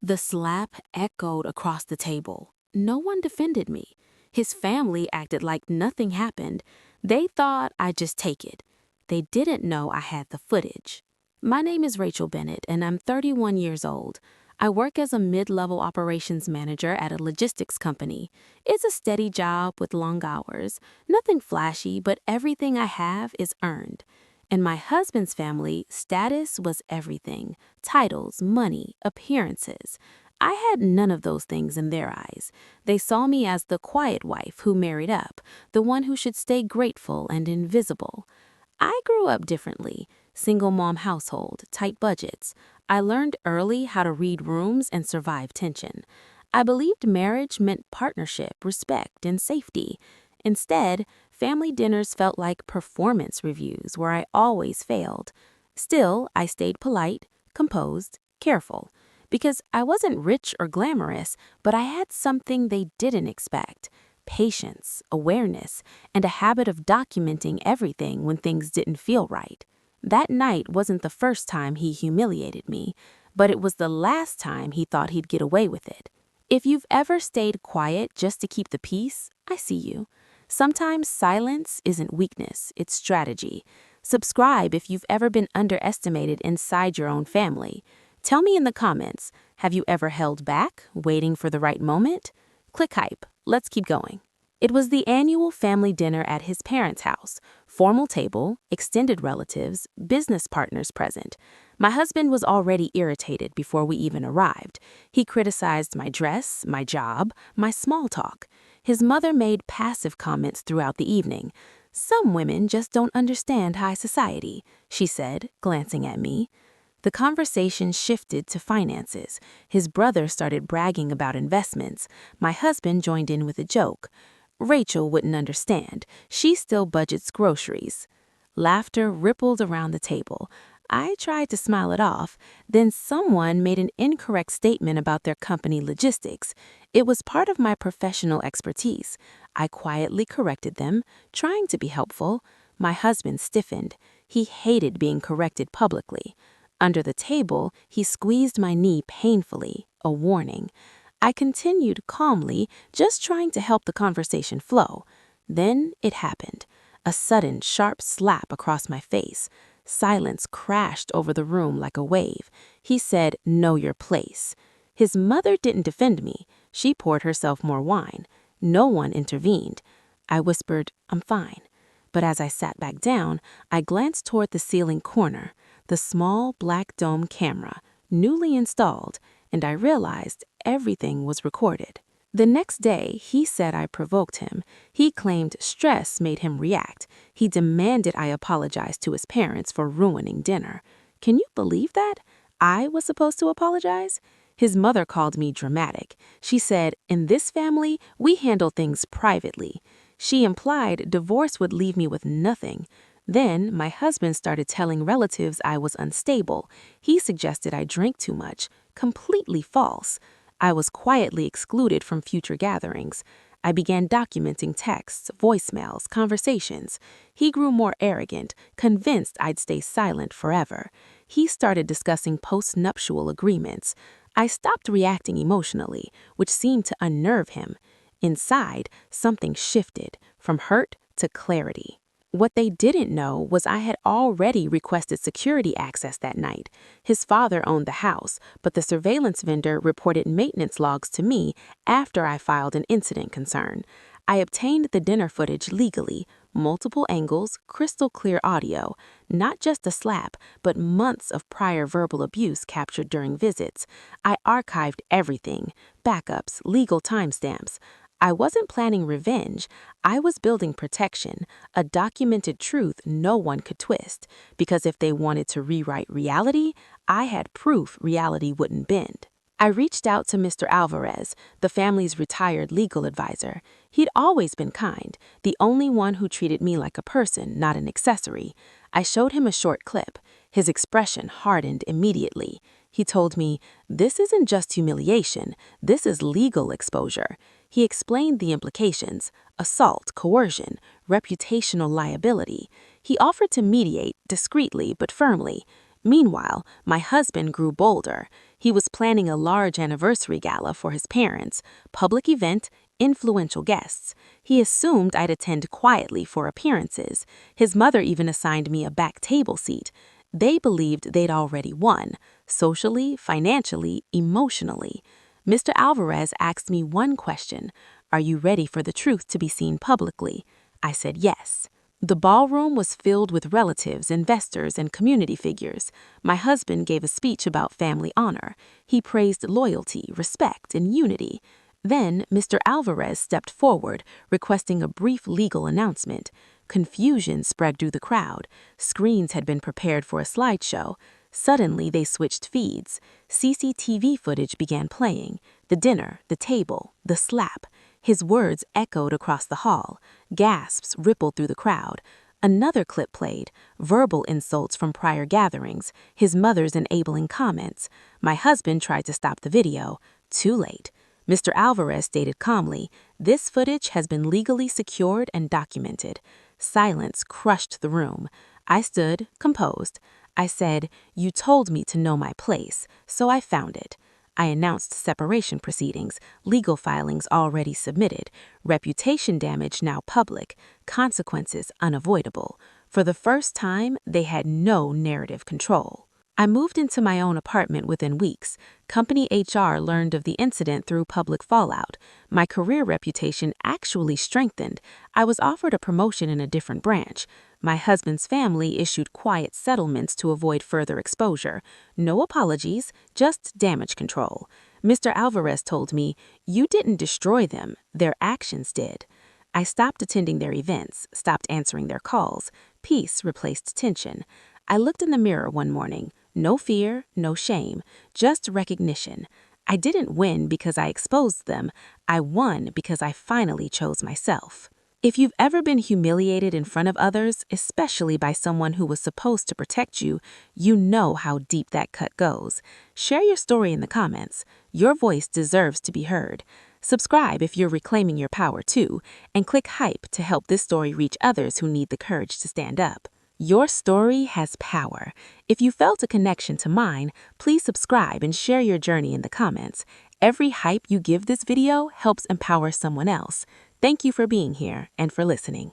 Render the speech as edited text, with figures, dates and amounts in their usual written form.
The slap echoed across the table. No one defended me. His family acted like nothing happened. They thought I'd just take it. They didn't know I had the footage. My name is Rachel Bennett, and I'm 31 years old. I work as a mid-level operations manager at a logistics company. It's a steady job with long hours. Nothing flashy, but everything I have is earned. In my husband's family, status was everything: titles, money, appearances. I had none of those things in their eyes. They saw me as the quiet wife who married up, the one who should stay grateful and invisible. I grew up differently. Single mom household, tight budgets. I learned early how to read rooms and survive tension. I believed marriage meant partnership, respect, and safety. Instead, family dinners felt like performance reviews where I always failed. Still, I stayed polite, composed, careful. Because I wasn't rich or glamorous, but I had something they didn't expect: patience, awareness, and a habit of documenting everything when things didn't feel right. That night wasn't the first time he humiliated me, but it was the last time he thought he'd get away with it. If you've ever stayed quiet just to keep the peace, I see you. Sometimes silence isn't weakness, it's strategy. Subscribe if you've ever been underestimated inside your own family. Tell me in the comments, have you ever held back, waiting for the right moment? Click hype. Let's keep going. It was the annual family dinner at his parents' house. Formal table, extended relatives, business partners present. My husband was already irritated before we even arrived. He criticized my dress, my job, my small talk. His mother made passive comments throughout the evening. "Some women just don't understand high society," she said, glancing at me. The conversation shifted to finances. His brother started bragging about investments. My husband joined in with a joke. Rachel wouldn't understand. She still budgets groceries. Laughter rippled around the table. I tried to smile it off. Then someone made an incorrect statement about their company logistics. It was part of my professional expertise. I quietly corrected them, trying to be helpful. My husband stiffened. He hated being corrected publicly. Under the table, he squeezed my knee painfully, a warning. I continued calmly, just trying to help the conversation flow. Then it happened. A sudden, sharp slap across my face. Silence crashed over the room like a wave. He said, "Know your place." His mother didn't defend me. She poured herself more wine. No one intervened. I whispered, "I'm fine." But as I sat back down, I glanced toward the ceiling corner, the small black dome camera, newly installed, and I realized everything was recorded. The next day, he said I provoked him. He claimed stress made him react. He demanded I apologize to his parents for ruining dinner. Can you believe that? I was supposed to apologize? His mother called me dramatic. She said, "In this family, we handle things privately." She implied divorce would leave me with nothing. Then my husband started telling relatives I was unstable. He suggested I drank too much. Completely false. I was quietly excluded from future gatherings. I began documenting texts, voicemails, conversations. He grew more arrogant, convinced I'd stay silent forever. He started discussing post-nuptial agreements. I stopped reacting emotionally, which seemed to unnerve him. Inside, something shifted from hurt to clarity. What they didn't know was I had already requested security access that night. His father owned the house, but the surveillance vendor reported maintenance logs to me after I filed an incident concern. I obtained the dinner footage legally, multiple angles, crystal clear audio, not just a slap, but months of prior verbal abuse captured during visits. I archived everything: backups, legal timestamps. I wasn't planning revenge. I was building protection, a documented truth no one could twist. Because if they wanted to rewrite reality, I had proof reality wouldn't bend. I reached out to Mr. Alvarez, the family's retired legal advisor. He'd always been kind, the only one who treated me like a person, not an accessory. I showed him a short clip. His expression hardened immediately. He told me, "This isn't just humiliation, this is legal exposure." He explained the implications: assault, coercion, reputational liability. He offered to mediate, discreetly but firmly. Meanwhile, my husband grew bolder. He was planning a large anniversary gala for his parents, public event, influential guests. He assumed I'd attend quietly for appearances. His mother even assigned me a back table seat. They believed they'd already won, socially, financially, emotionally. Mr. Alvarez asked me one question: "Are you ready for the truth to be seen publicly?" I said yes. The ballroom was filled with relatives, investors, and community figures. My husband gave a speech about family honor. He praised loyalty, respect, and unity. Then Mr. Alvarez stepped forward, requesting a brief legal announcement. Confusion spread through the crowd. Screens had been prepared for a slideshow. Suddenly, they switched feeds. CCTV footage began playing. The dinner, the table, the slap. His words echoed across the hall. Gasps rippled through the crowd. Another clip played, verbal insults from prior gatherings, his mother's enabling comments. My husband tried to stop the video. Too late. Mr. Alvarez stated calmly, "This footage has been legally secured and documented." Silence crushed the room. I stood, composed. I said, "You told me to know my place, so I found it." I announced separation proceedings, legal filings already submitted, reputation damage now public, consequences unavoidable. For the first time, they had no narrative control. I moved into my own apartment within weeks. Company HR learned of the incident through public fallout. My career reputation actually strengthened. I was offered a promotion in a different branch. My husband's family issued quiet settlements to avoid further exposure. No apologies, just damage control. Mr. Alvarez told me, "You didn't destroy them, their actions did." I stopped attending their events, stopped answering their calls. Peace replaced tension. I looked in the mirror one morning. No fear, no shame, just recognition. I didn't win because I exposed them. I won because I finally chose myself. If you've ever been humiliated in front of others, especially by someone who was supposed to protect you, you know how deep that cut goes. Share your story in the comments. Your voice deserves to be heard. Subscribe if you're reclaiming your power too, and click hype to help this story reach others who need the courage to stand up. Your story has power. If you felt a connection to mine, please subscribe and share your journey in the comments. Every hype you give this video helps empower someone else. Thank you for being here and for listening.